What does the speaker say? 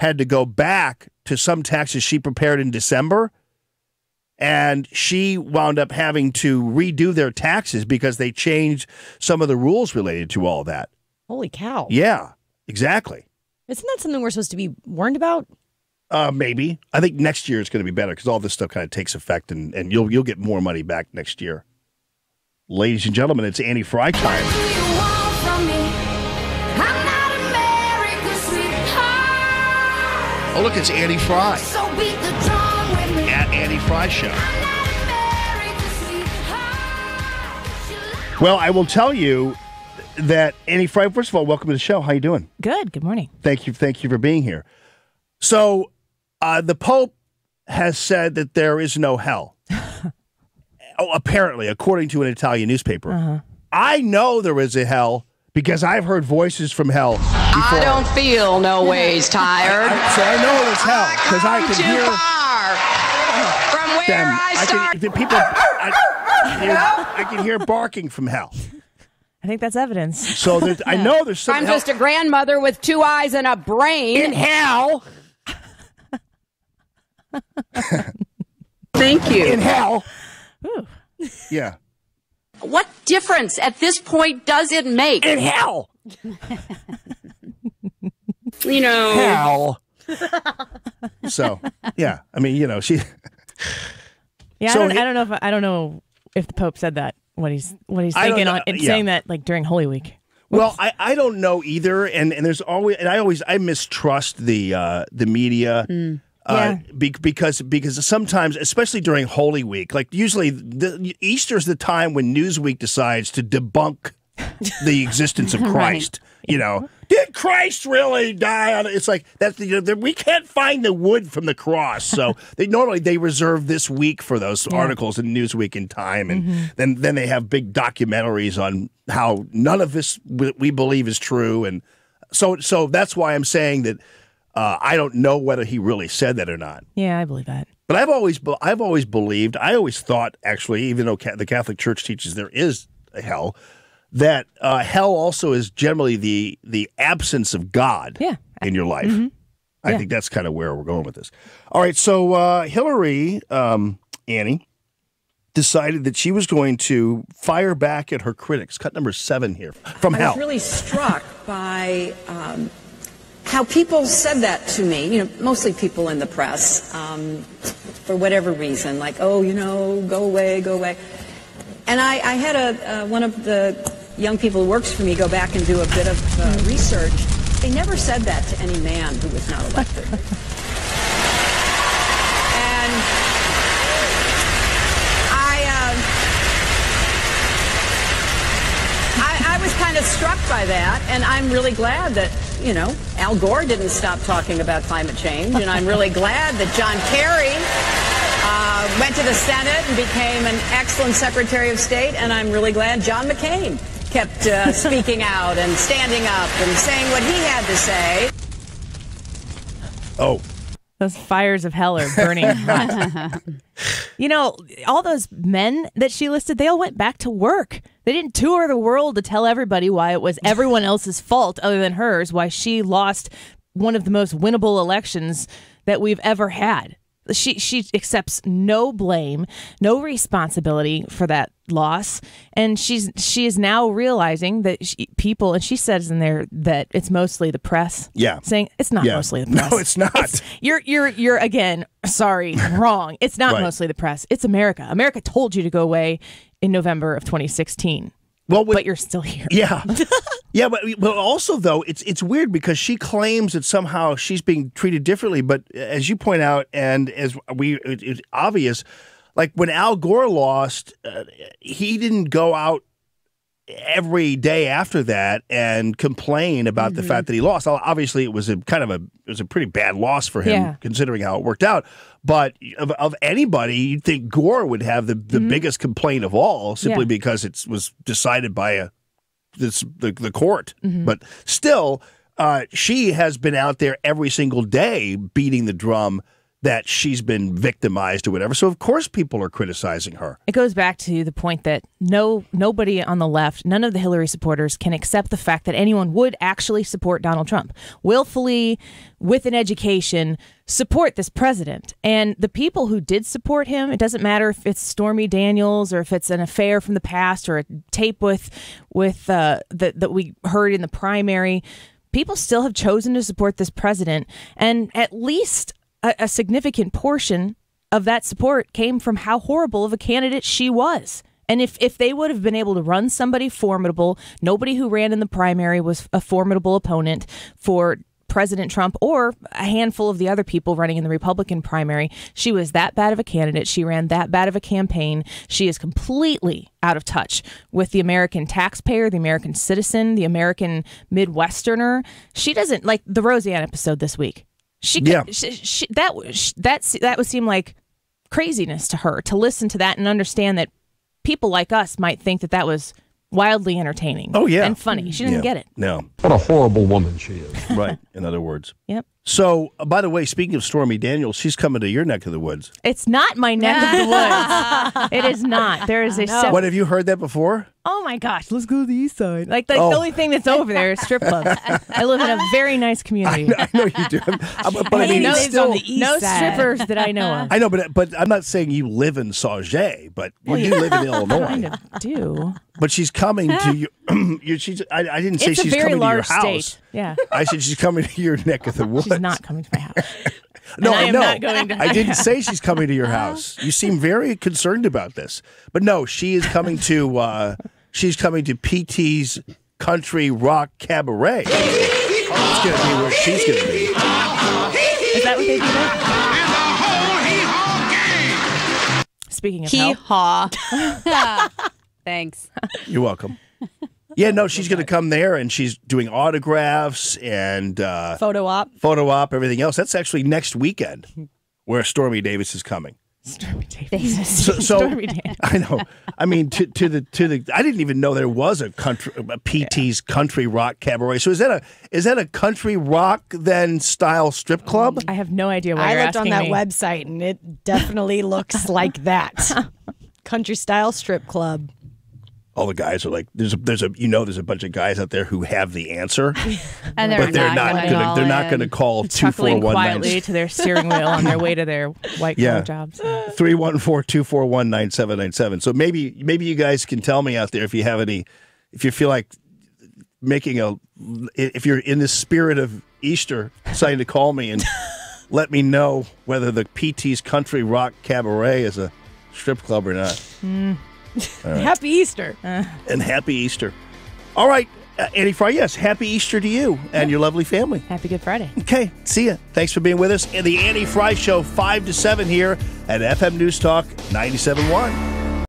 had to go back to some taxes she prepared in December, and she wound up having to redo their taxes because they changed some of the rules related to all that. Holy cow. Yeah, exactly. Isn't that something we're supposed to be warned about? Maybe. I think next year it's going to be better because all this stuff kind of takes effect, and you'll get more money back next year. Ladies and gentlemen, it's Annie Frey time. Oh, look, it's Annie Frey. So beat the drum with me. At Annie Frey Show. Well, I will tell you that Annie Frey, first of all, welcome to the show. How you doing? Good. Good morning. Thank you for being here. So, the Pope has said that there is no hell. Apparently, according to an Italian newspaper. Uh-huh. I know there is a hell because I've heard voices from hell before. I don't feel no ways tired. So I know there's hell because I can hear from where them. I can hear barking from hell. I think that's evidence. So I know there's some I'm hell. just a grandmother with 2 eyes and a brain. In hell. Thank you. In hell. Ooh. Yeah. What difference at this point does it make? In hell. You know. Hell. So, yeah. I mean, she. Yeah, So I don't know if the Pope said that. What he's thinking on and saying that like during Holy Week. Well, I don't know either, and there's always I mistrust the media. Because sometimes, especially during Holy Week, like usually Easter's the time when Newsweek decides to debunk the existence of Christ. Right. Did Christ really die on it? It's like we can't find the wood from the cross, so they reserve this week for those articles in Newsweek and Time, and then they have big documentaries on how none of this we believe is true, and so that's why I'm saying that. I don't know whether he really said that or not. Yeah, I believe that. But I've always believed, I always thought, actually, even though the Catholic Church teaches there is a hell, that hell also is generally the absence of God in your life. Mm-hmm. I think that's kind of where we're going with this. All right, so Hillary, Annie, decided that she was going to fire back at her critics. Cut number 7 here from hell. I was really struck by how people said that to me, mostly people in the press, for whatever reason, like, oh, go away, go away. And I had one of the young people who works for me go back and do a bit of research. They never said that to any man who was not elected. And I was kind of struck by that, and I'm really glad that Al Gore didn't stop talking about climate change, and I'm really glad that John Kerry went to the Senate and became an excellent Secretary of State, and I'm really glad John McCain kept speaking out and standing up and saying what he had to say. Oh. Those fires of hell are burning hot. All those men that she listed, they all went back to work. They didn't tour the world to tell everybody why it was everyone else's fault other than hers, why she lost one of the most winnable elections that we've ever had. She accepts no blame, no responsibility for that loss, and she is now realizing that people, and she says in there that it's mostly the press. Yeah, saying it's not mostly the press. No, it's not. You're again wrong. It's not Right. mostly the press. It's America. America told you to go away in November of 2016. Well, but you're still here. Yeah. Yeah, but also, though, it's weird because she claims that somehow she's being treated differently. But as you point out, and as it's obvious, like when Al Gore lost, he didn't go out every day after that and complain about the fact that he lost. Obviously, it was a pretty bad loss for him, considering how it worked out. But of anybody, you'd think Gore would have the biggest complaint of all, simply because it was decided by the court. But still, she has been out there every single day beating the drum that she's been victimized or whatever. So, of course, people are criticizing her. It goes back to the point that nobody on the left, none of the Hillary supporters can accept the fact that anyone would actually support Donald Trump. Willfully, with an education, support this president. And the people who did support him, it doesn't matter if it's Stormy Daniels or if it's an affair from the past or a tape with that we heard in the primary, people still have chosen to support this president. And at least a significant portion of that support came from how horrible of a candidate she was. And if they would have been able to run somebody formidable, nobody who ran in the primary was a formidable opponent for President Trump or a handful of the other people running in the Republican primary. She was that bad of a candidate. She ran that bad of a campaign. She is completely out of touch with the American taxpayer, the American citizen, the American Midwesterner. She doesn't like the Roseanne episode this week. That would seem like craziness to her to listen to that and understand that people like us might think that was wildly entertaining. Oh, yeah. And funny. She doesn't get it. No. What a horrible woman she is. Right. In other words. Yep. So, by the way, speaking of Stormy Daniels, she's coming to your neck of the woods. It's not my neck of the woods. It is not. There is a separate... What, have you heard that before? Oh my gosh, let's go to the east side. Like the only thing that's over there is strip clubs. I live in a very nice community. I know you do. But I mean, no, still, no strippers that I know of. I know, but I'm not saying you live in Sauget, but you live in Illinois. I kind of do. But she's coming to you. I didn't say It's she's a very coming to your large house. state. Yeah. I said she's coming to your neck of the woods. She's not coming to my house. No, I am know. not going to her I didn't house. say she's coming to your house. You seem very concerned about this. But no, she is coming to PT's Country Rock Cabaret. That's going to be where she's going to be. Is that what they do there? Speaking of help. Hee-haw. Thanks. You're welcome. Yeah, no, she's going to come there, and she's doing autographs and Photo op. Everything else. That's actually next weekend where Stormy Davis is coming. Stormy Davis. So Stormy Davis. I know. I mean, to the. I didn't even know there was a PT's Country Rock Cabaret. So is that a country rock then style strip club? I have no idea why I you're looked on asking that me. website, and it definitely looks like that. Country style strip club. All the guys are like, there's a bunch of guys out there who have the answer, And but they're not going to call Chuckling 241 quietly to their steering wheel on their way to their white collar jobs. 314-241-9797. So maybe you guys can tell me out there if you feel like if you're in the spirit of Easter, deciding to call me and let me know whether the PT's Country Rock Cabaret is a strip club or not. Happy Easter. And happy Easter. All right, Annie Frey, yes, happy Easter to you and your lovely family. Happy Good Friday. Okay, see ya. Thanks for being with us. And the Annie Frey Show, 5 to 7 here at FM News Talk 97.1.